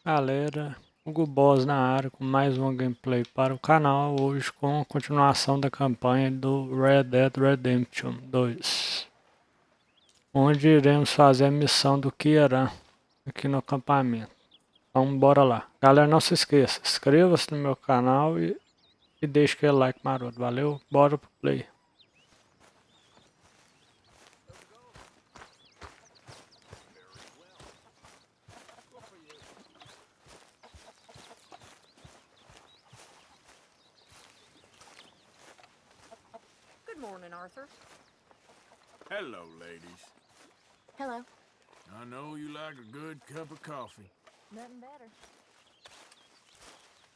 Galera, Hugo Boss na área com mais uma gameplay para o canal, hoje com a continuação da campanha do Red Dead Redemption 2, onde iremos fazer a missão do Kieran aqui no acampamento. Então bora lá. Galera, não se esqueça, inscreva-se no meu canal e deixe aquele like maroto, valeu? Bora pro play. Good morning, Arthur. Hello, ladies. Hello. I know you like a good cup of coffee. Nothing better.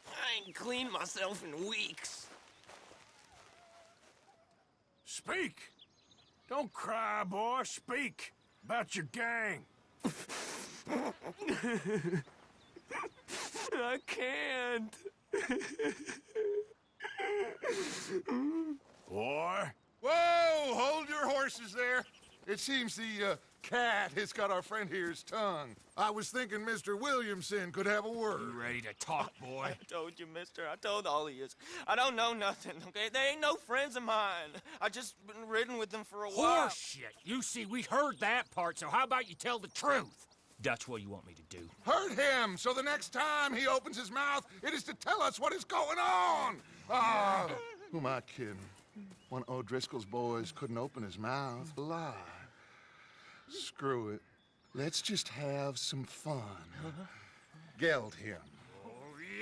I ain't cleaned myself in weeks. Speak! Don't cry, boy. Speak about your gang. I can't. Boy. Whoa! Hold your horses there. It seems the cat has got our friend here's tongue. I was thinking Mr. Williamson could have a word. You ready to talk, boy? I told you, mister. I told all of you. I don't know nothing, okay? They ain't no friends of mine. I just been ridden with them for a while. Horseshit! You see, we heard that part, so how about you tell the truth? That's what you want me to do. Hurt him, so the next time he opens his mouth, it is to tell us what is going on. Ah, who am I kidding? One of O'Driscoll's boys couldn't open his mouth. Lie. Screw it. Let's just have some fun. Geld him.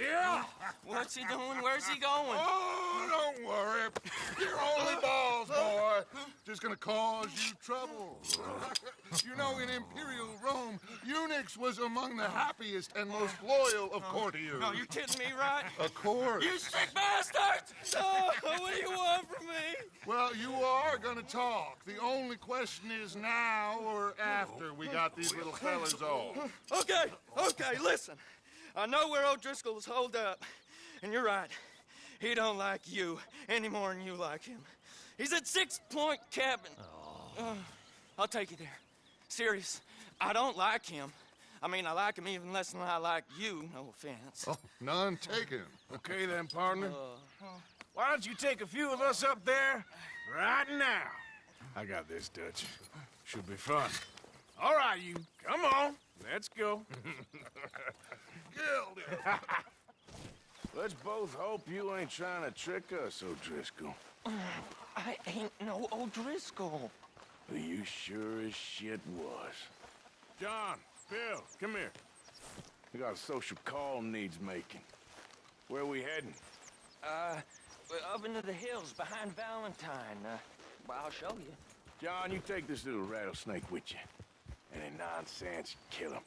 Yeah! What's he doing? Where's he going? Oh, don't worry. You're only balls, boy. Just gonna cause you trouble. You know, in Imperial Rome, eunuchs was among the happiest and most loyal of courtiers. No, you kidding me, right? Of course. You sick bastard! Oh, what do you want from me? Well, you are gonna talk. The only question is now or after we got these little fellas off. Okay, listen. I know where O'Driscoll is holed up, and you're right. He don't like you any more than you like him. He's at 6 Point Cabin. I'll take you there. Serious, I don't like him. I mean, I like him even less than I like you, no offense. Oh, none taken. Okay then, partner. Why don't you take a few of us up there right now? I got this, Dutch. Should be fun. All right, you. Come on. Let's go. Geld him. Let's both hope you ain't trying to trick us, O'Driscoll. I ain't no O'Driscoll. You sure as shit was. John, Bill, come here. We got a social call needs making. Where we heading? Up into the hills behind Valentine. Well, I'll show you. John, you take this little rattlesnake with you. Any nonsense, kill him.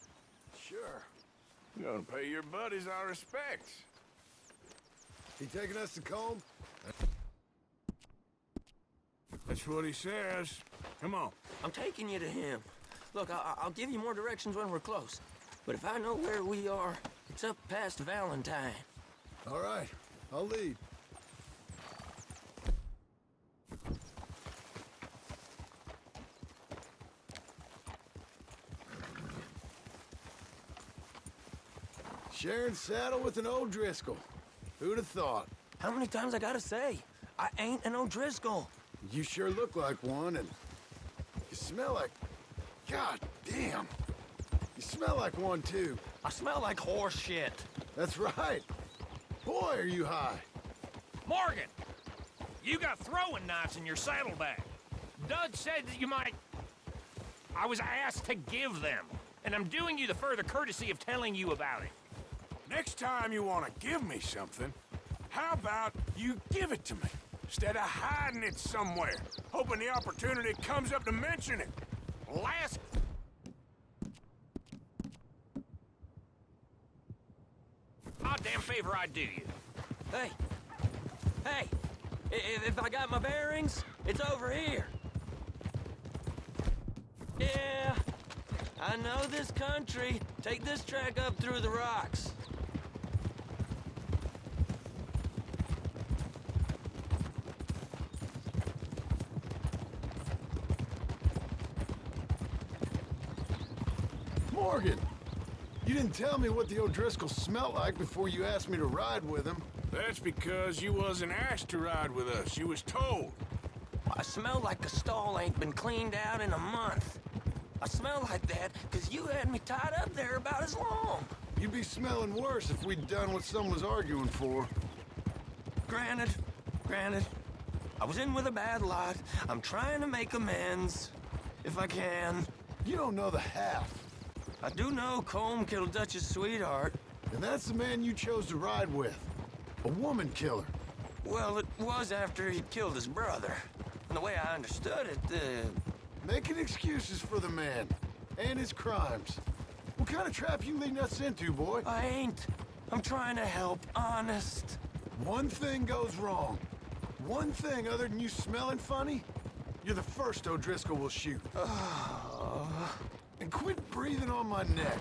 Sure. We're gonna pay your buddies our respects. He taking us to Combe? That's what he says. Come on. I'm taking you to him. Look, I'll give you more directions when we're close. But if I know where we are, it's up past Valentine. All right, I'll lead. Sharing saddle with an O'Driscoll. Who'd have thought? How many times I gotta say? I ain't an O'Driscoll. You sure look like one, and you smell like... God damn. You smell like one, too. I smell like horse shit. That's right. Boy, are you high. Morgan! You got throwing knives in your saddlebag. Dud said that you might... I was asked to give them, and I'm doing you the further courtesy of telling you about it. Next time you want to give me something, how about you give it to me? Instead of hiding it somewhere, hoping the opportunity comes up to mention it. Last... goddamn favor I do you. Hey! If I got my bearings, it's over here. Yeah, I know this country. Take this track up through the rocks. Morgan! You didn't tell me what the O'Driscoll smelled like before you asked me to ride with him. That's because you wasn't asked to ride with us. You was told. I smell like a stall ain't been cleaned out in a month. I smell like that because you had me tied up there about as long. You'd be smelling worse if we'd done what someone was arguing for. Granted. I was in with a bad lot. I'm trying to make amends, if I can. You don't know the half. I do know Colm killed Dutch's sweetheart. And that's the man you chose to ride with. A woman killer. Well, it was after he killed his brother. And the way I understood it, Making excuses for the man. And his crimes. What kind of trap you leading us into, boy? I ain't. I'm trying to help, honest. One thing goes wrong. One thing other than you smelling funny, you're the first O'Driscoll will shoot. And quit breathing on my neck.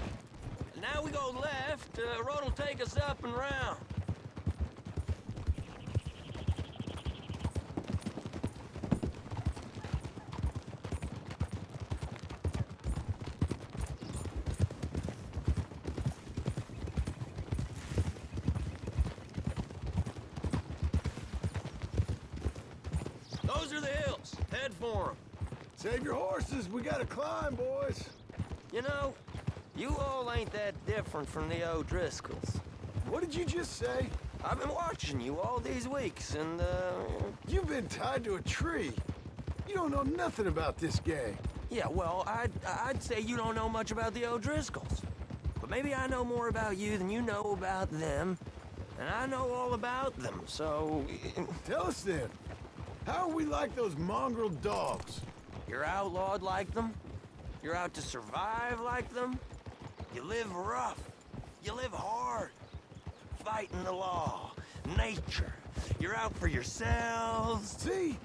Now we go left. Road'll take us up and round. Those are the hills. Head for them. Save your horses. We gotta climb, boys. You know, you all ain't that different from the O'Driscolls. What did you just say? I've been watching you all these weeks, and, You've been tied to a tree. You don't know nothing about this gang. yeah, well, I'd say you don't know much about the O'Driscolls. But maybe I know more about you than you know about them, and I know all about them, so... Tell us then. How are we like those mongrel dogs? You're outlawed like them? You're out to survive like them? You live rough. You live hard. Fighting the law. Nature. You're out for yourselves. See?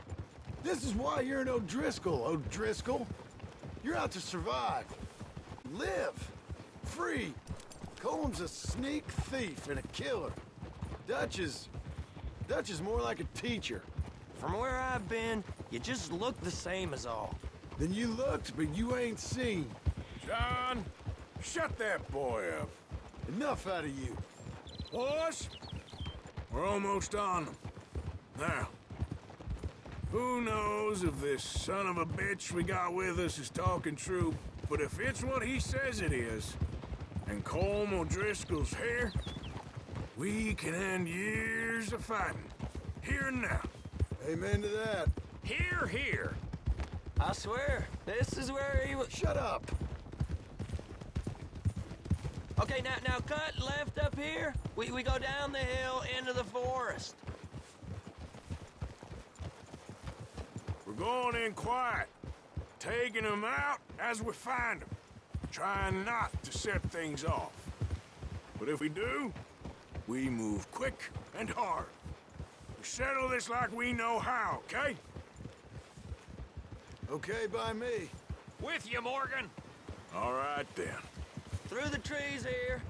This is why you're an O'Driscoll, O'Driscoll. You're out to survive. Live. Free. Colm's a sneak thief and a killer. Dutch is more like a teacher. From where I've been, you just look the same as all. Then you looked, but you ain't seen. John, shut that boy up. Enough out of you. Boys, we're almost on them. Now, who knows if this son of a bitch we got with us is talking true, but if it's what he says it is, and Colm O'Driscoll's here, we can end years of fighting, here and now. Amen to that. Here. I swear, this is where he was... Shut up. Okay, now cut left up here. We go down the hill into the forest. We're going in quiet, taking them out as we find them, trying not to set things off. But if we do, we move quick and hard. We settle this like we know how, okay? Okay by me. With you, Morgan. All right, then. Through the trees here.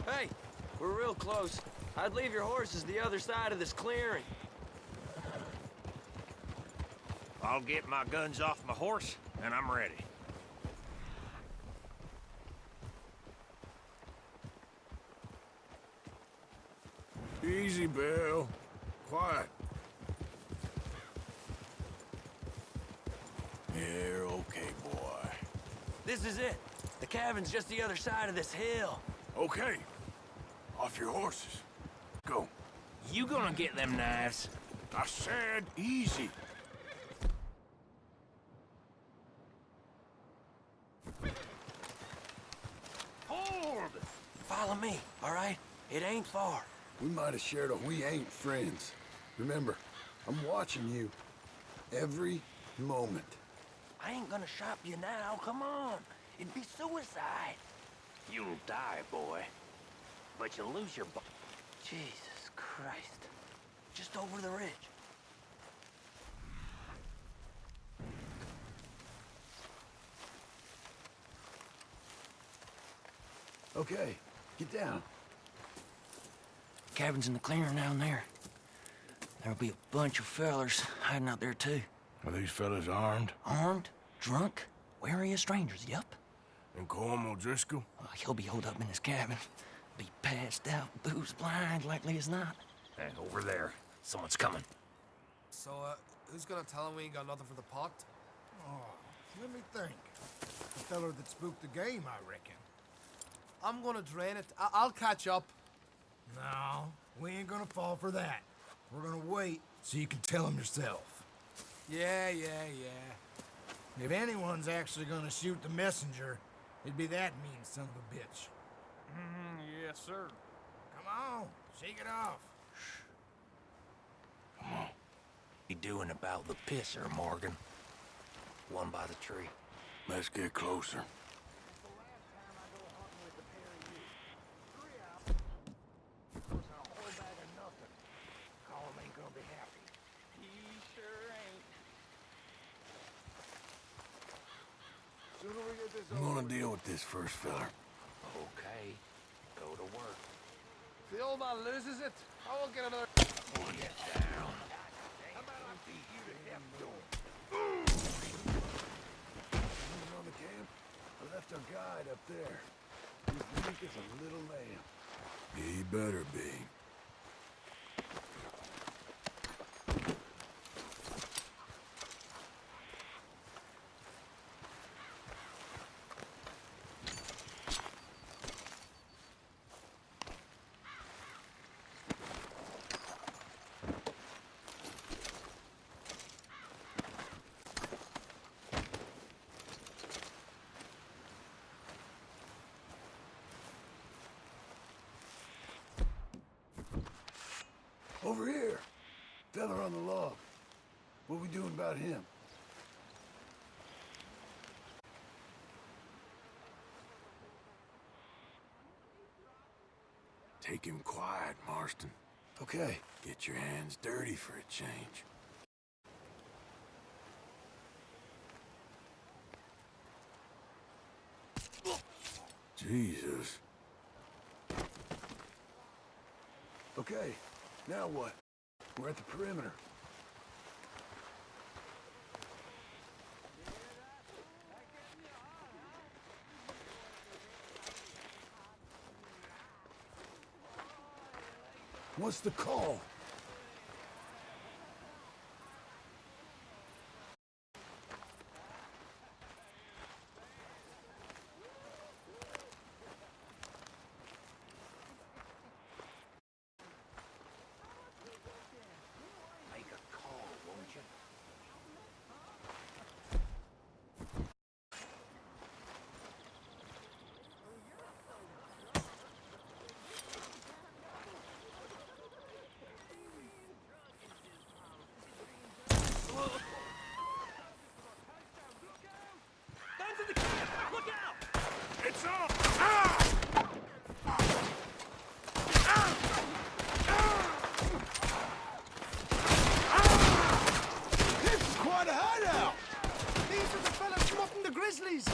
Hey, we're real close. I'd leave your horses the other side of this clearing. I'll get my guns off my horse, and I'm ready. Easy, Bill. Quiet. You're okay, boy. This is it. The cabin's just the other side of this hill. Okay. Off your horses. Go. You gonna get them knives? I said easy. Hold! Follow me, all right? It ain't far. We might have shared a we ain't friends. Remember, I'm watching you. Every moment. I ain't gonna shop you now, come on. It'd be suicide. You'll die, boy. But you'll lose your Jesus Christ. Just over the ridge. Okay, get down. Cabin's in the clearing down there. There'll be a bunch of fellers hiding out there, too. Are these fellas armed? Armed, drunk, wary of strangers, yup. And Colm O'Driscoll? He'll be holed up in his cabin. Be passed out, booze blind, likely as not. Hey, over there. Someone's coming. So, who's gonna tell him we ain't got nothing for the pot? Oh, let me think. The feller that spooked the game, I reckon. I'm gonna drain it. I'll catch up. No, we ain't gonna fall for that. We're gonna wait so you can tell him yourself. Yeah. If anyone's actually gonna shoot the messenger, it'd be that mean son of a bitch. Yes, sir. Come on, shake it off. Be doing about the pisser, Morgan. One by the tree. Let's get closer. I'm gonna deal with this first feller. Okay, go to work. If the old man loses it, I won't get another. Who's on the camp? I left our guide up there. He's weak as a little lamb. He better be. Over here. Feller on the log. What we doing about him? Take him quiet, Marston. Okay. Get your hands dirty for a change. Jesus. Okay. Now what? We're at the perimeter. What's the call? Make a call, won't you? Guns in the camp! Look out! It's on! Ah! This is quite a hideout! These are the fellas from up in the Grizzlies!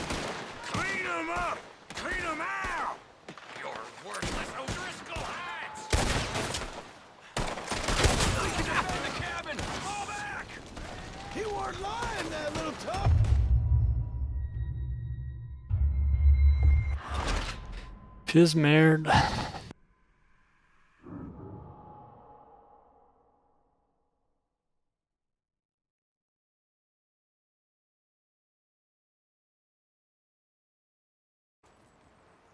Clean him up! Clean him out! You're worthless O'Driscoll hats! Get in the cabin! Fall back! You weren't lying, that little top! Fiz merda.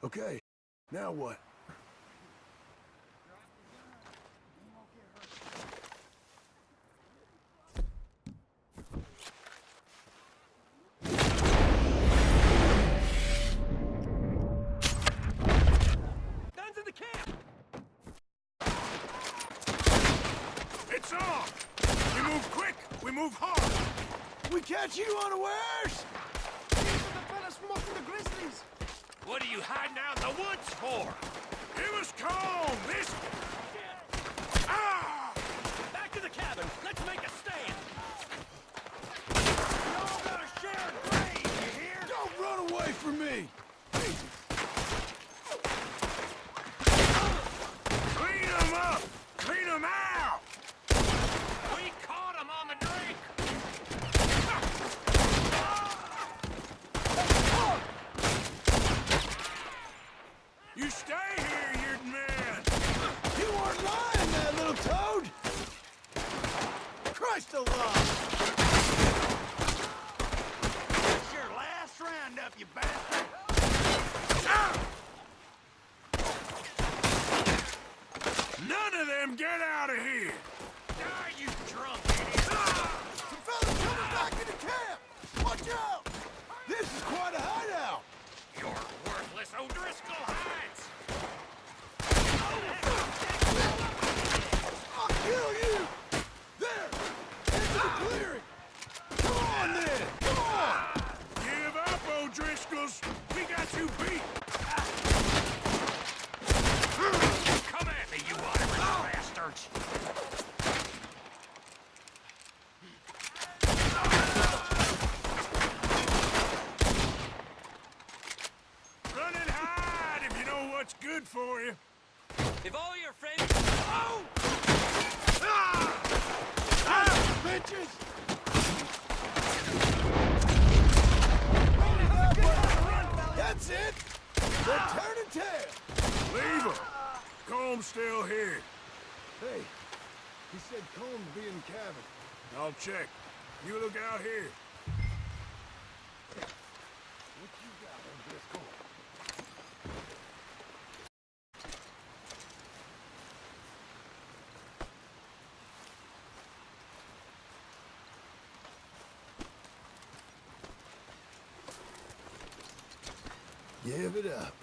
Okay, now what? Guns in the camp! It's on! We move quick! We move hard! We catch you unawares? These are the fellas from up in the Grizzlies! What are you hiding out in the woods for? Give us calm! This... Ah! Back to the cabin! Let's make a stand! We all gotta share a grave, you hear? Don't run away from me! Clean him up! This is quite a hideout! Your worthless O'Driscoll hides! I'll kill you! There! Into the clearing! Come on then! Come on! Give up, O'Driscolls! We got you beat! Come at me, you Irish bastards! Run and hide if you know what's good for you. If all your friends... Oh! Bitches! That's it! They're turning tail! Leave him. Comb's still here. Hey, he said Combs be in the cabin. I'll check. You look out here. What you got, O'Driscoll? Give it up.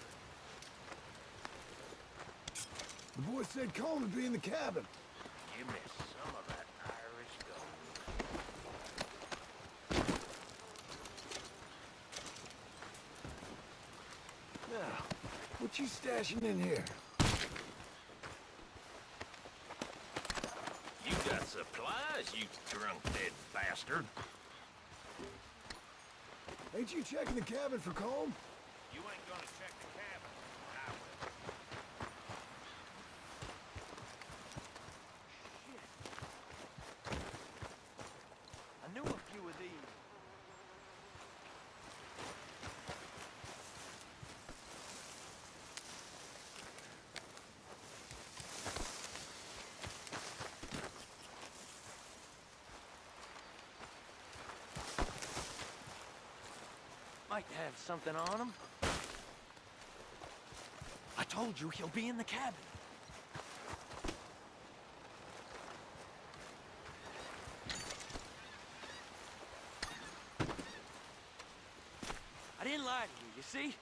The boy said Combs would be in the cabin. Give me some of that Irish gold. Now, what you stashing in here? You got supplies, you drunk dead bastard. Ain't you checking the cabin for Combs? You ain't gonna check the cabin. I will. I knew a few of these. Might have something on him. I told you he'll be in the cabin. I didn't lie to you, you see?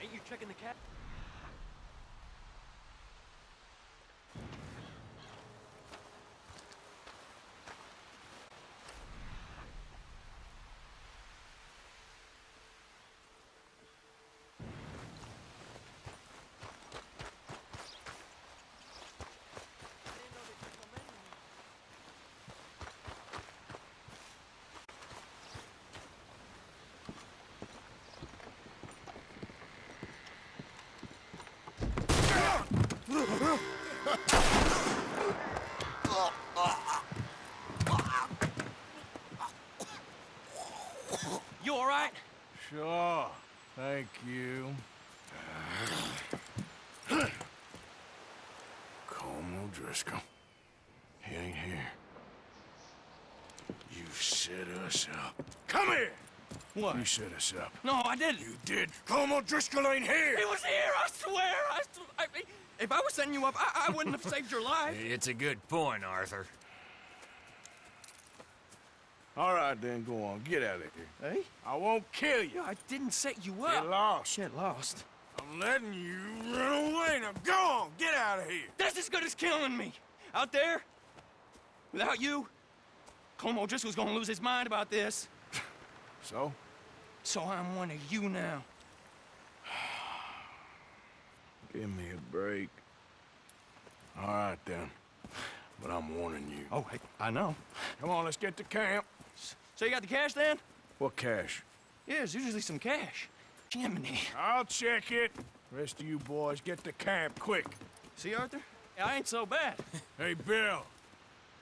Ain't you checking the cabin? You all right? Sure. Thank you. Colm O'Driscoll. He ain't here. You set us up. Come here! What? You set us up. No, I didn't. You did. Colm O'Driscoll ain't here! He was here, I swear. I mean, if I was setting you up, I wouldn't have saved your life. It's a good point, Arthur. All right, then, go on. Get out of here. Hey? I won't kill you. I didn't set you Get up. lost. Get lost. I'm letting you run away. Now go on. Get out of here. That's as good as killing me. Out there, without you, Colm O'Driscoll's gonna lose his mind about this. So? So I'm one of you now. Give me a break. All right, then. But I'm warning you. Oh, hey, I know. Come on, let's get to camp. So you got the cash then? What cash? Yeah, there's usually some cash. Jiminy. I'll check it. Rest of you boys, get to camp quick. See, Arthur? I ain't so bad. Hey, Bill.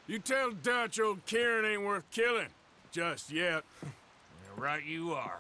You tell Dutch old Kieran ain't worth killing. Just yet. You're right you are.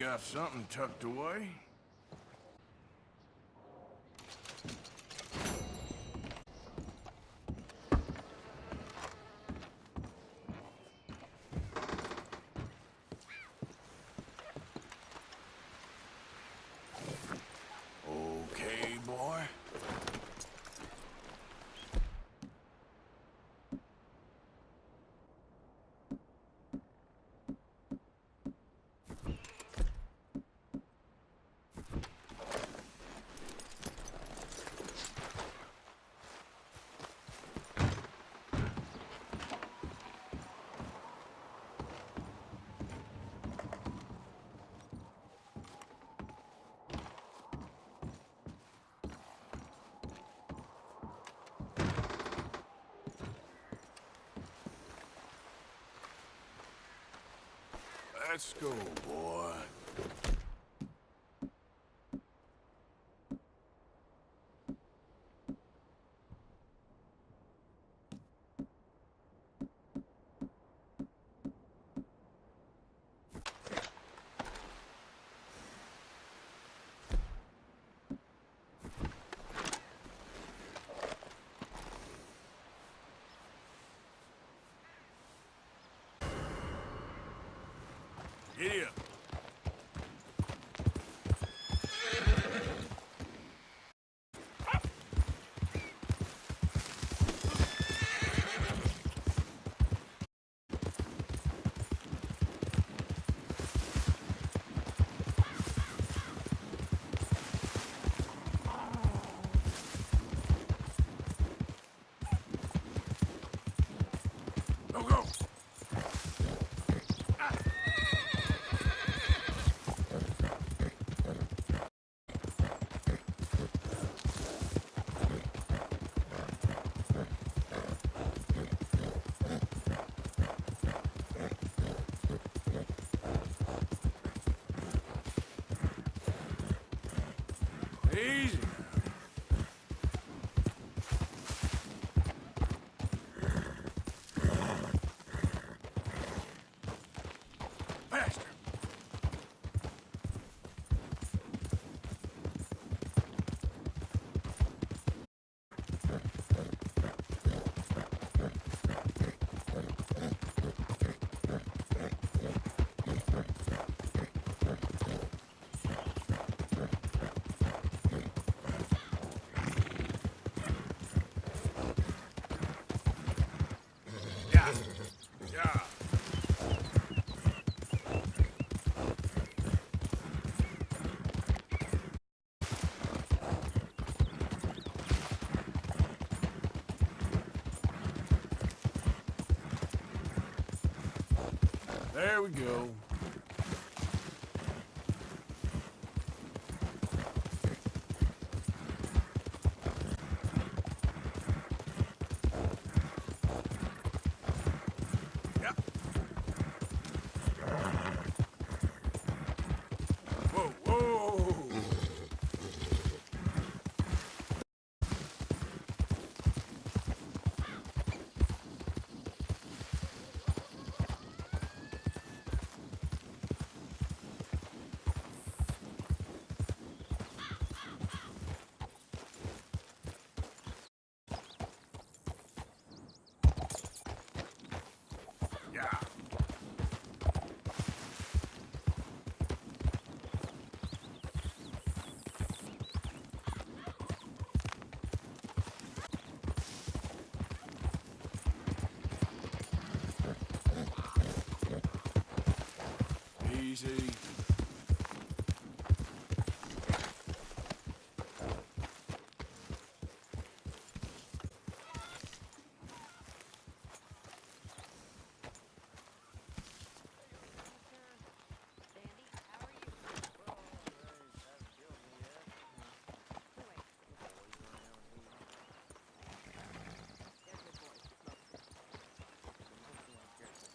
got something tucked away. Okay, boy. Let's go, boy. Giddy up. Go, go. Easy. Faster. Yeah. Yeah. There we go. Yeah. Whoa, whoa. Yeah. Easy.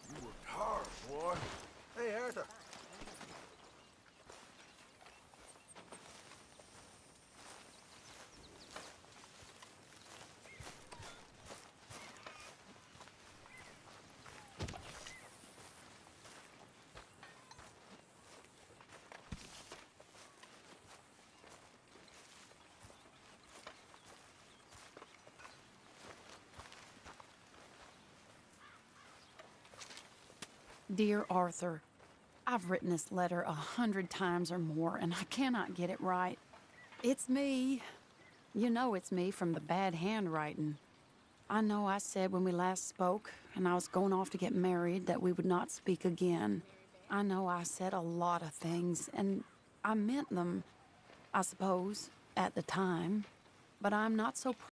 You worked hard, boy. Hey, Arthur. Dear Arthur, I've written this letter 100 times or more, and I cannot get it right. It's me. You know it's me from the bad handwriting. I know I said when we last spoke, and I was going off to get married, that we would not speak again. I know I said a lot of things, and I meant them, I suppose, at the time. But I'm not so proud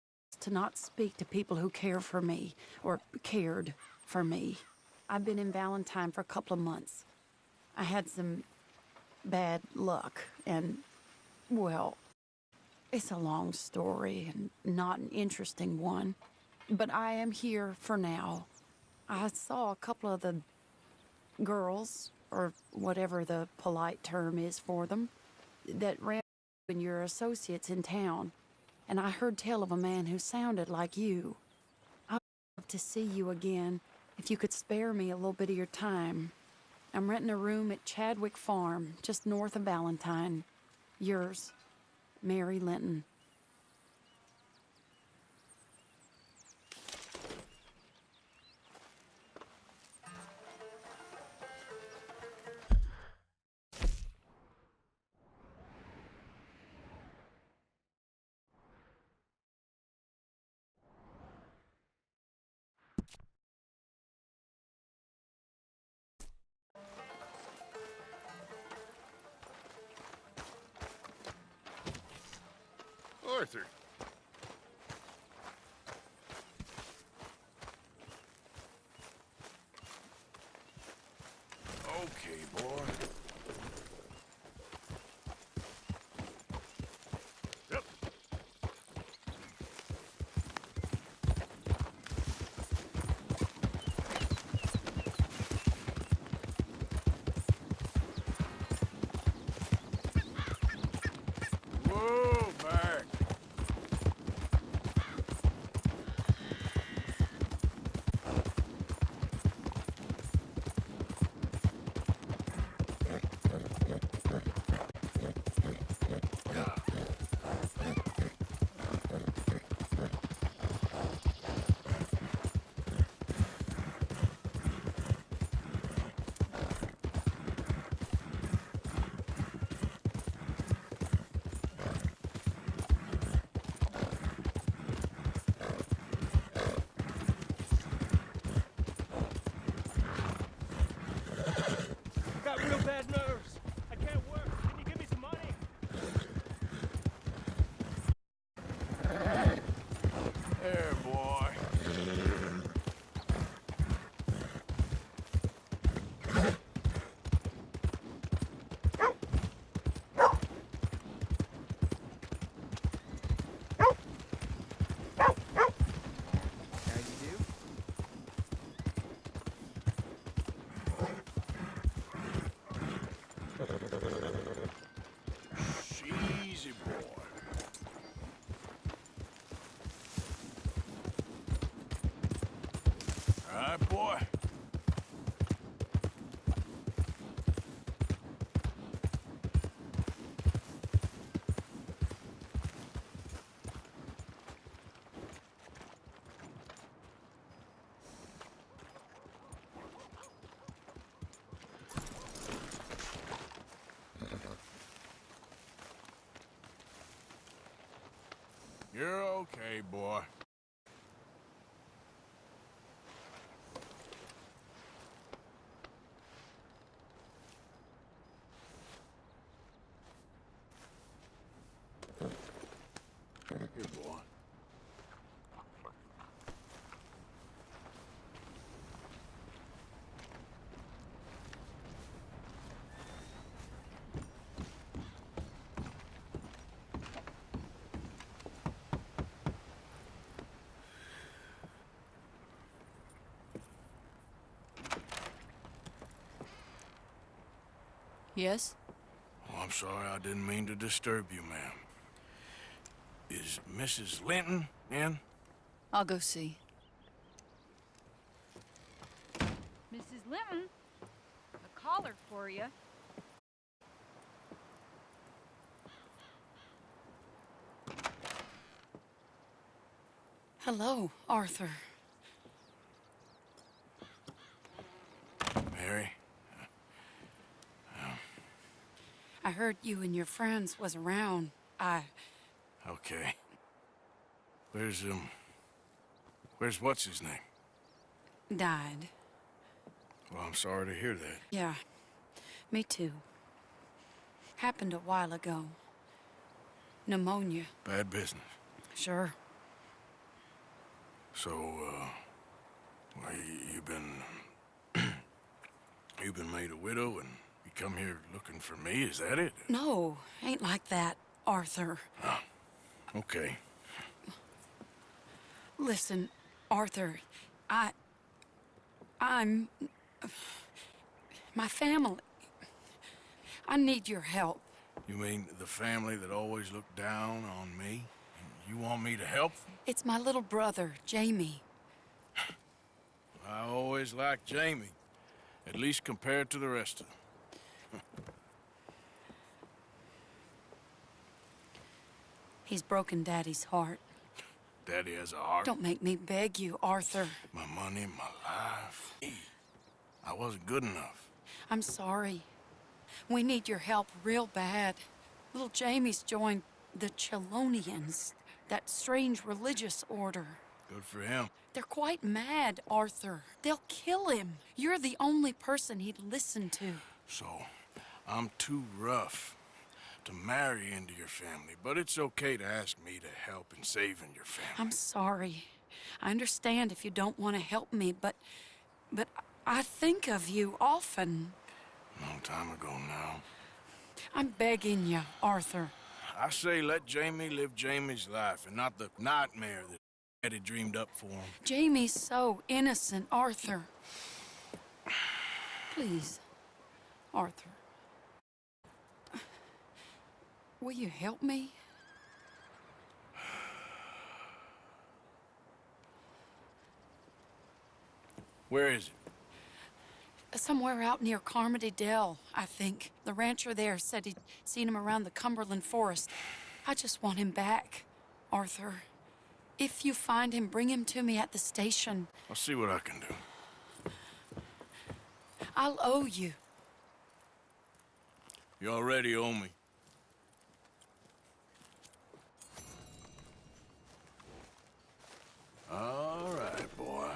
to not speak to people who care for me, or cared for me. I've been in Valentine for a couple of months. I had some bad luck, and, well, it's a long story and not an interesting one. But I am here for now. I saw a couple of the girls, or whatever the polite term is for them, that ran in your associates in town. And I heard tell of a man who sounded like you. I'd love to see you again, if you could spare me a little bit of your time. I'm renting a room at Chadwick Farm, just north of Valentine. Yours, Mary Linton. Arthur. Okay, boy. Yep. Whoa, back. Got real bad nerves. I can't work. Can you give me some money? There, boy. Easy, boy. All right, boy. You're okay, boy. Here, boy. Yes? Oh, I'm sorry, I didn't mean to disturb you, ma'am. Is Mrs. Linton in? I'll go see. Mrs. Linton, a caller for you. Hello, Arthur. Mary. I heard you and your friends was around. Okay. Where's what's his name? Died. Well, I'm sorry to hear that. Yeah, me too. Happened a while ago. Pneumonia. Bad business. Sure. So, well, you've been made a widow and you come here looking for me, is that it? No, ain't like that, Arthur. Oh, okay. Listen, Arthur, I'm... my family. I need your help. You mean the family that always looked down on me? You want me to help them? It's my little brother, Jamie. I always liked Jamie, at least compared to the rest of them. He's broken Daddy's heart. Daddy has a heart. Don't make me beg you, Arthur. My money, my life. I wasn't good enough. I'm sorry. We need your help real bad. Little Jamie's joined the Chelonians, that strange religious order. Good for him. They're quite mad, Arthur. They'll kill him. You're the only person he'd listen to. So, I'm too rough to marry into your family, but it's okay to ask me to help in saving your family. I'm sorry. I understand if you don't want to help me, but I think of you often. Long time ago now. I'm begging you, Arthur. I say let Jamie live Jamie's life and not the nightmare that Eddie dreamed up for him. Jamie's so innocent, Arthur. Please, Arthur. Will you help me? Where is it? Somewhere out near Carmody Dell, I think. The rancher there said he'd seen him around the Cumberland Forest. I just want him back, Arthur. If you find him, bring him to me at the station. I'll see what I can do. I'll owe you. You already owe me. All right, boy.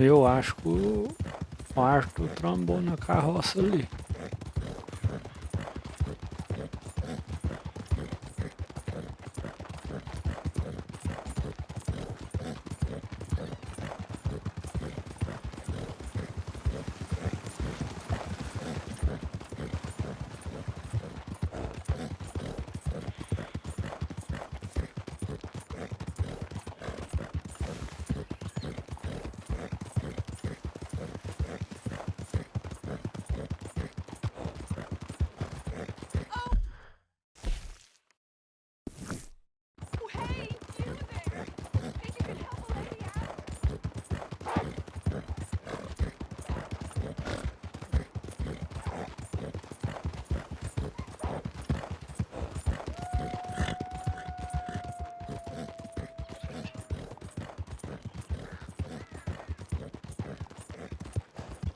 Eu acho que o Arthur trombou na carroça ali.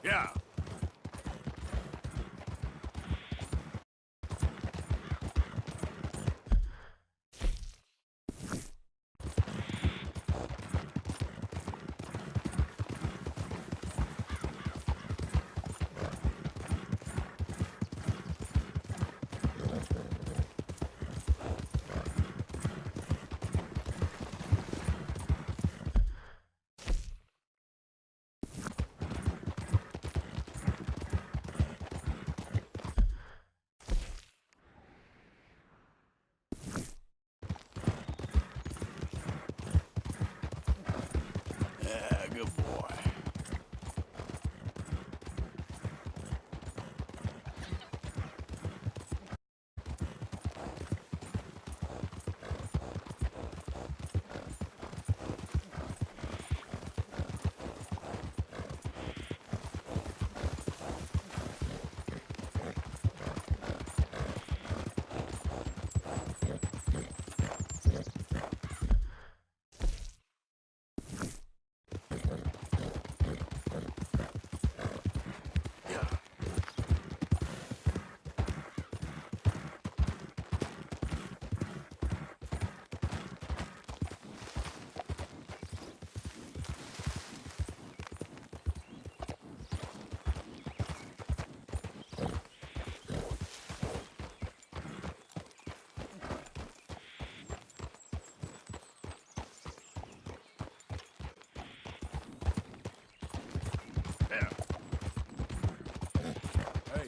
Yeah. Yeah, good boy.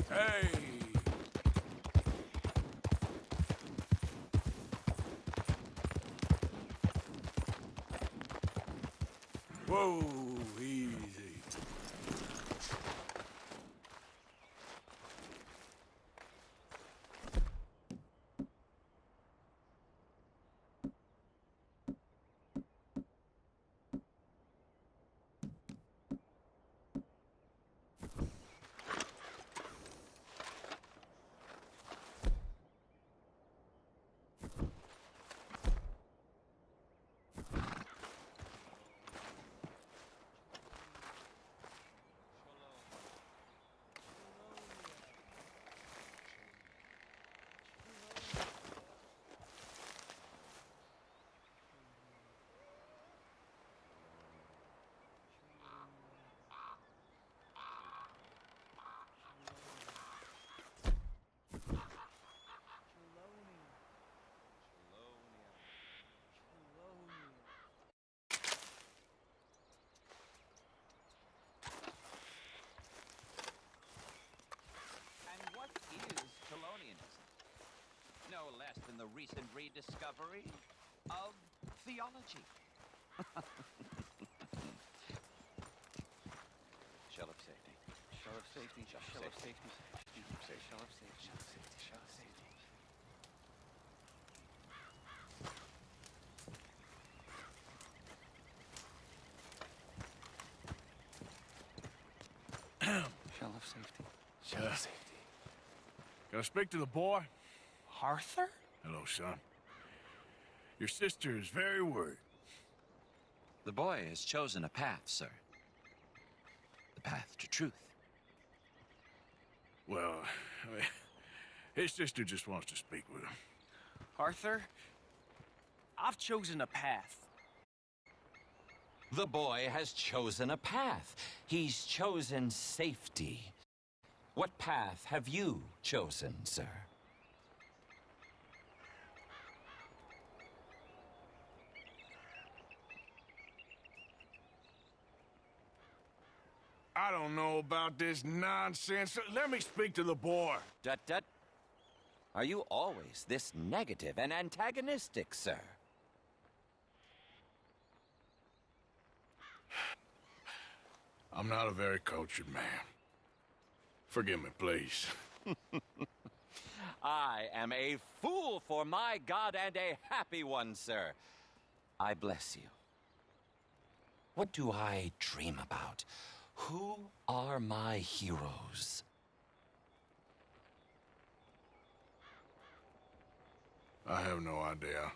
Hey! Whoa, easy. No less than the recent rediscovery of theology. Shell of safety. Shell of safety. Shell of safety. Shell of safety. Shell of safety. Shell of safety. Shell of safety. Shell of safety. Can I speak to the boy? Arthur? Hello, son. Your sister is very worried. The boy has chosen a path, sir. The path to truth. Well, his sister just wants to speak with him. Arthur, I've chosen a path. The boy has chosen a path. He's chosen safety. What path have you chosen, sir? I don't know about this nonsense. Let me speak to the boy. Dut. Are you always this negative and antagonistic, sir? I'm not a very cultured man. Forgive me, please. I am a fool for my God and a happy one, sir. I bless you. What do I dream about? Who are my heroes? I have no idea.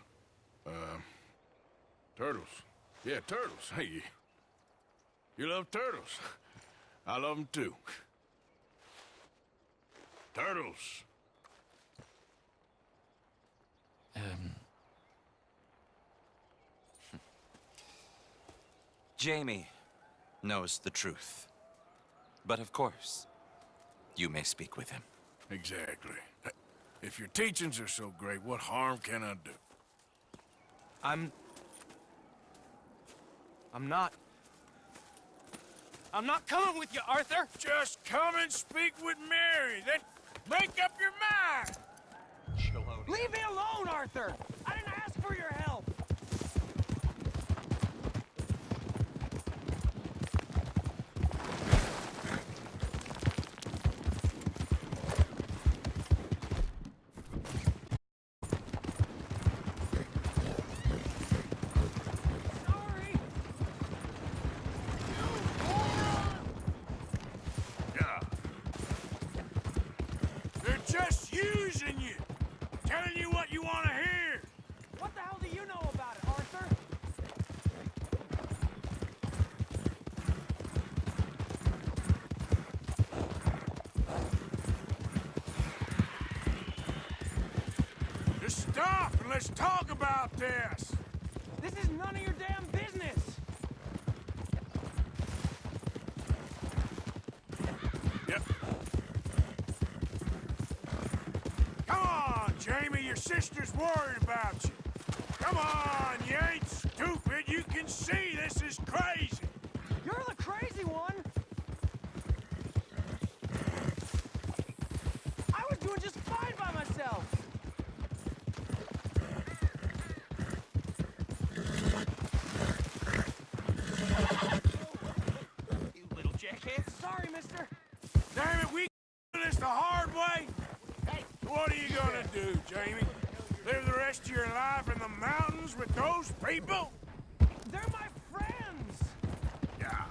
Turtles. Yeah, turtles. Hey, you love turtles. I love them too. Turtles. Jamie knows the truth. But of course, you may speak with him. Exactly. If your teachings are so great, what harm can I do? I'm not coming with you, Arthur! Just come and speak with Mary, then make up your mind! Leave me alone, Arthur! I didn't ask for your help! let's talk about this. This is none of your damn business. Yep. Come on, Jamie, your sister's worried about you. Come on, you ain't stupid. You can see this is crazy. You're the crazy one. I was doing just fine by myself. You little jackhead. Sorry, mister. Damn it, we do this the hard way? Hey, what are you gonna do, Jamie? Live the rest of your life in the mountains with those people? They're my friends. Yeah.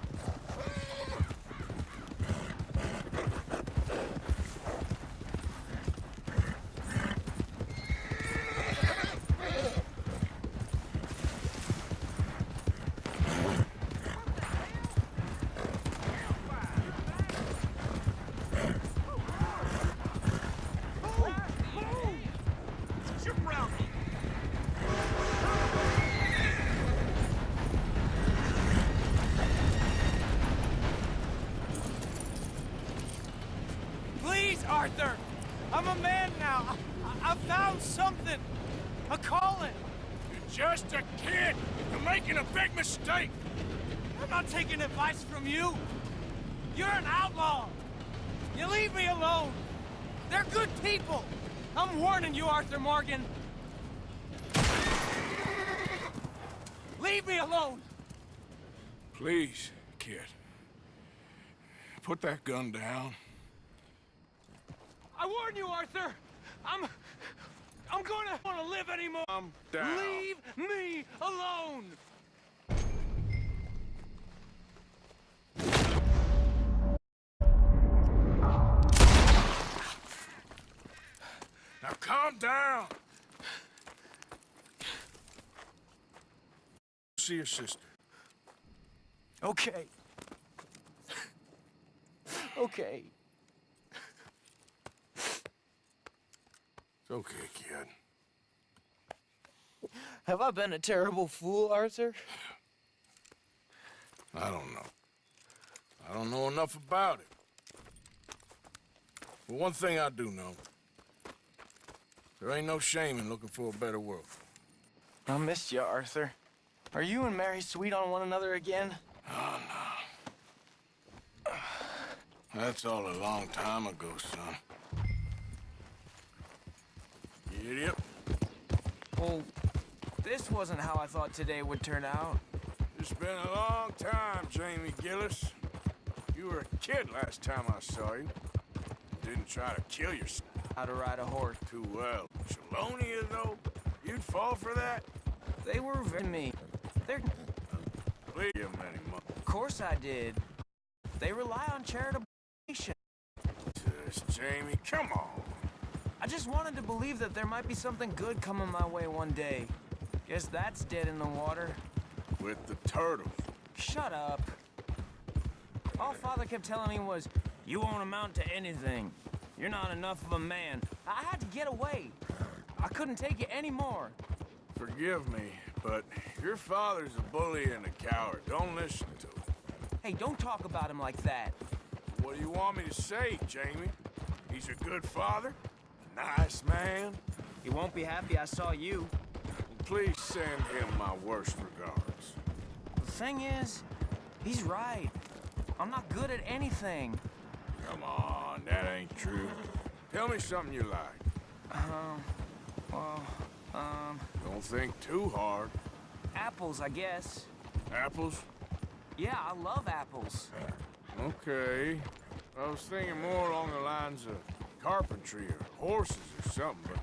Please, Arthur. I'm a man now. I found something. A calling. You're just a kid. You're making a big mistake. I'm not taking advice from you. You're an outlaw. You leave me alone. They're good people. I'm warning you, Arthur Morgan. Leave me alone. Please, kid. Put that gun down. I warn you, Arthur. I'm gonna want to live anymore. I'm down. Leave me alone. Now calm down. See your sister. Okay. Okay. It's okay, kid. Have I been a terrible fool, Arthur? I don't know. I don't know enough about it. But one thing I do know. There ain't no shame in looking for a better world. I missed you, Arthur. Are you and Mary sweet on one another again? Oh, no. That's all a long time ago, son. You idiot. Well, this wasn't how I thought today would turn out. It's been a long time, Jamie Gillis. You were a kid last time I saw you. Didn't try to kill yourself. How to ride a horse. Too well. Chelonia, though? You'd fall for that? They were very mean. They're... Please give 'em any money. Of course I did. They rely on charitable donation. Jamie, come on. I just wanted to believe that there might be something good coming my way one day. Guess that's dead in the water. With the turtles. Shut up. All Father kept telling me was, you won't amount to anything. You're not enough of a man. I had to get away. I couldn't take it anymore. Forgive me, but your father's a bully and a coward. Don't listen to him. Hey, don't talk about him like that. What do you want me to say, Jamie? He's a good father? A nice man? He won't be happy I saw you. Please send him my worst regards. The thing is, he's right. I'm not good at anything. Come on, that ain't true. Tell me something you like. Don't think too hard. Apples, I guess. Apples? Yeah, I love apples. Okay. I was thinking more along the lines of carpentry or horses or something, but...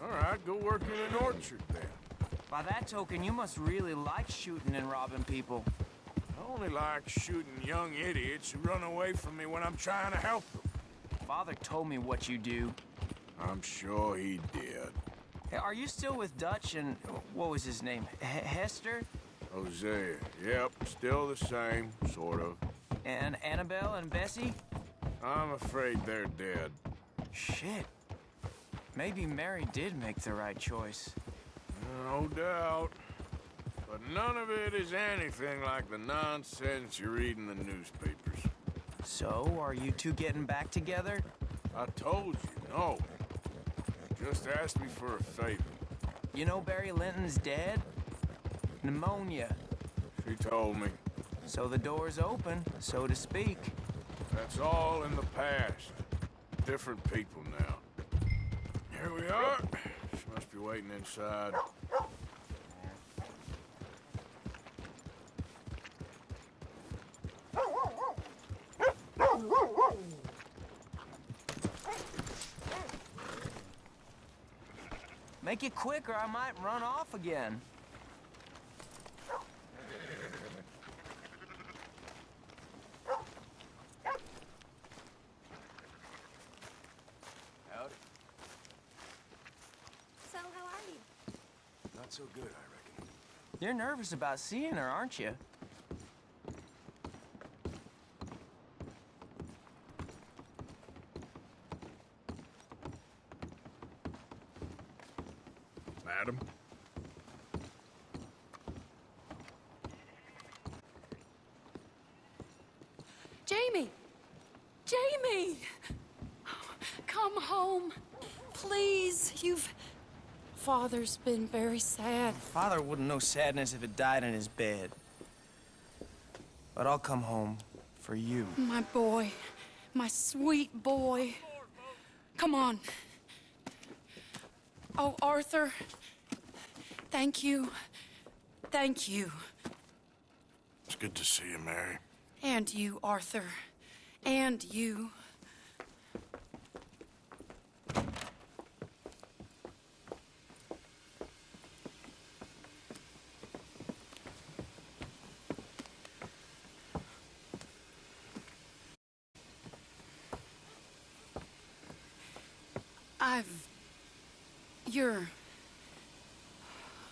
All right, go work in an orchard then. By that token, you must really like shooting and robbing people. I only like shooting young idiots who run away from me when I'm trying to help them. Father told me what you do. I'm sure he did. Hey, are you still with Dutch and... what was his name? Hester? Hosea. Yep, still the same, sort of. And Annabelle and Bessie? I'm afraid they're dead. Shit. Maybe Mary did make the right choice. No doubt. But none of it is anything like the nonsense you read in the newspapers. So, are you two getting back together? I told you, no. Just ask me for a favor. You know Barry Linton's dead? Pneumonia. She told me. So the door's open, so to speak. That's all in the past. Different people now. Here we are. She must be waiting inside. Make it quick or I might run off again. Howdy. So, how are you? Not so good, I reckon. You're nervous about seeing her, aren't you? Madam? Jamie! Jamie! Come home. Please, Father's been very sad. Father wouldn't know sadness if it died in his bed. But I'll come home for you. My boy. My sweet boy. Come on. Oh, Arthur. Thank you. Thank you. It's good to see you, Mary. And you, Arthur. And you.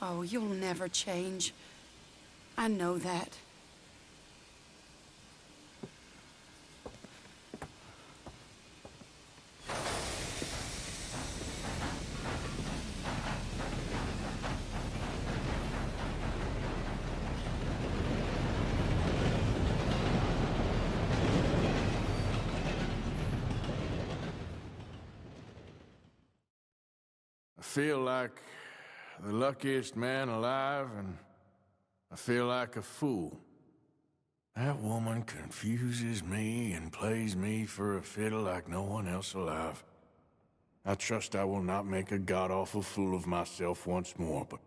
Oh, you'll never change. I know that. I feel like the luckiest man alive, and I feel like a fool. That woman confuses me and plays me for a fiddle like no one else alive. I trust I will not make a god-awful fool of myself once more, but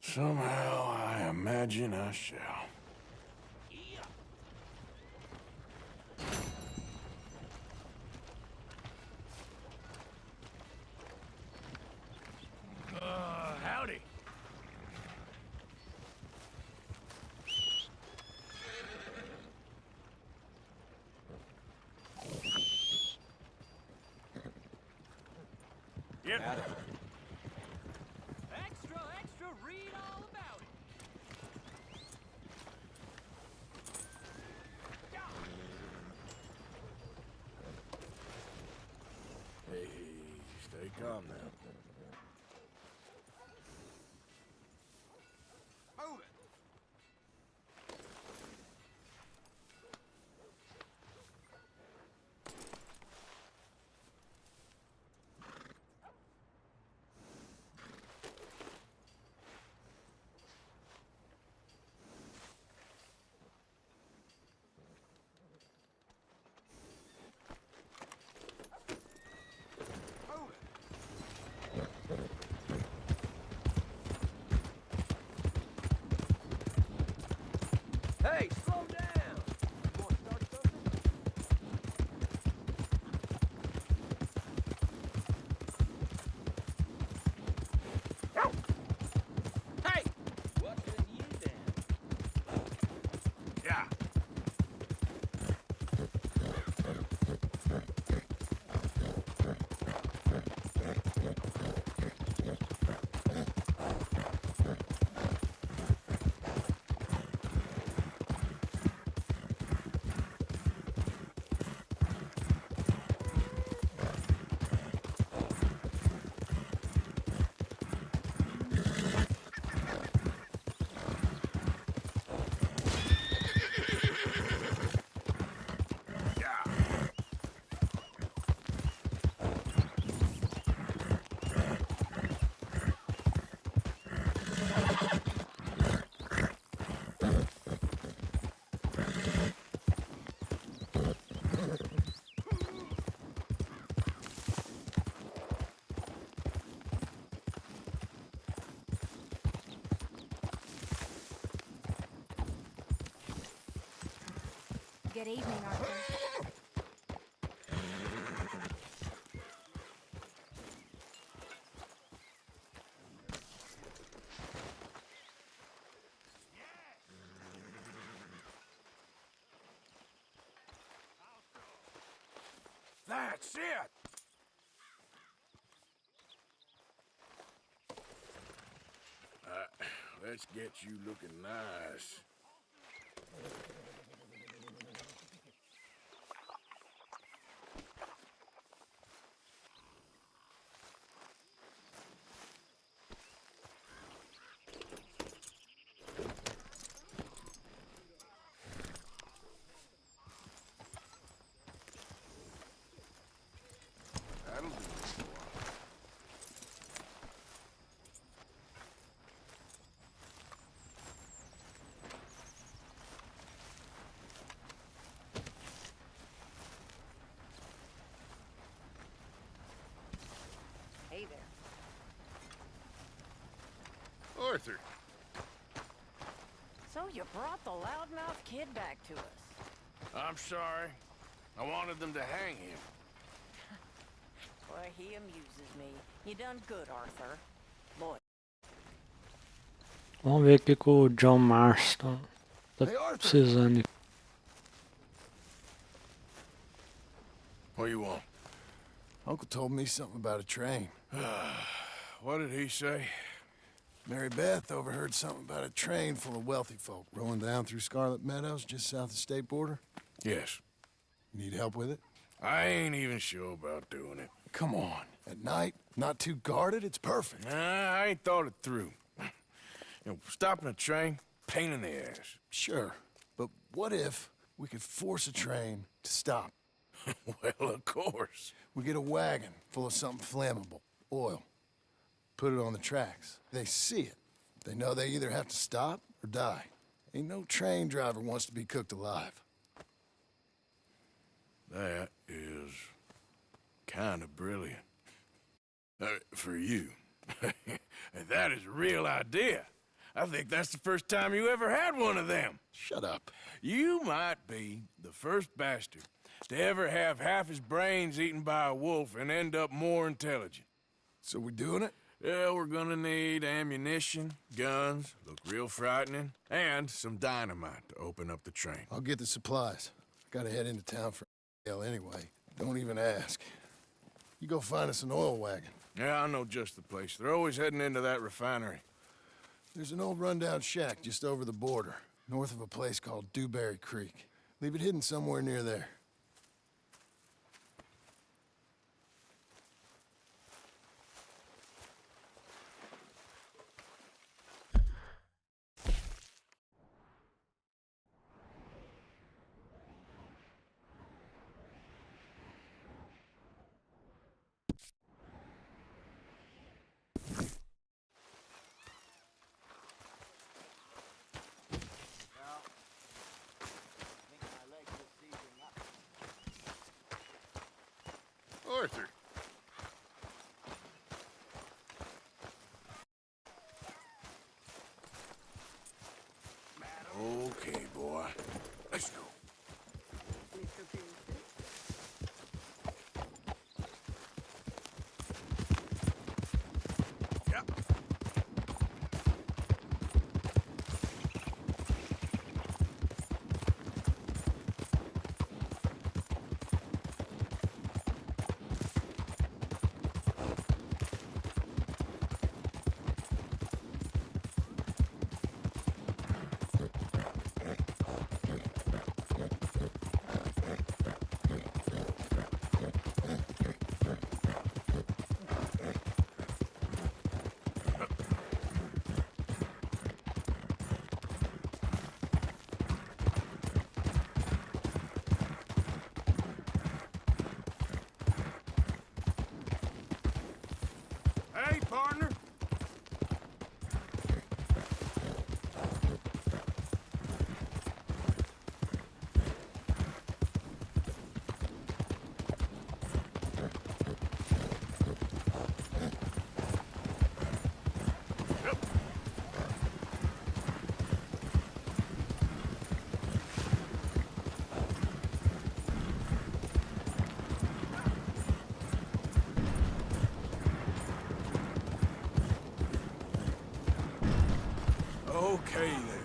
somehow I imagine I shall. Howdy. Yep. Extra, extra, read all about it. Hey, stay calm now. Move it. Move it. Good evening, Arthur. That's it! Let's get you looking nice. That'll do it. Hey there. Arthur. So you brought the loudmouth kid back to us. I'm sorry. I wanted them to hang him. Boy, he amuses me. You done good, Arthur. Boy. Vamos ver o que o John Marston tá precisando. What do you want? Uncle told me something about a train. What did he say? Mary Beth overheard something about a train full of wealthy folk rolling down through Scarlet Meadows just south of the state border. Yes. Need help with it? I ain't even sure about doing it. Come on. At night, not too guarded, it's perfect. Nah, I ain't thought it through. You know, stopping a train, pain in the ass. Sure, but what if we could force a train to stop? Well, of course. We get a wagon full of something flammable, oil. Put it on the tracks. They see it. They know they either have to stop or die. Ain't no train driver wants to be cooked alive. That is kind of brilliant. For you. That is a real idea. I think that's the first time you ever had one of them. Shut up. You might be the first bastard to ever have half his brains eaten by a wolf and end up more intelligent. So we doing it? Yeah, we're gonna need ammunition, guns, look real frightening, and some dynamite to open up the train. I'll get the supplies. Gotta head into town for anyway. Don't even ask. You go find us an oil wagon. Yeah, I know just the place. They're always heading into that refinery. There's an old rundown shack just over the border, north of a place called Dewberry Creek. Leave it hidden somewhere near there. Arthur. Okay, boy. Let's go. Yep. Hey, partner. Okay, then.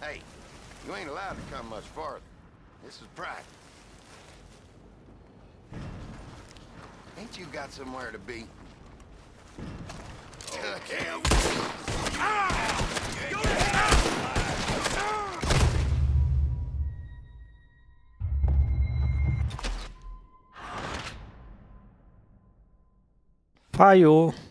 Hey, you ain't allowed to come much farther. This is private. Ain't you got somewhere to be? Okay. Falhou.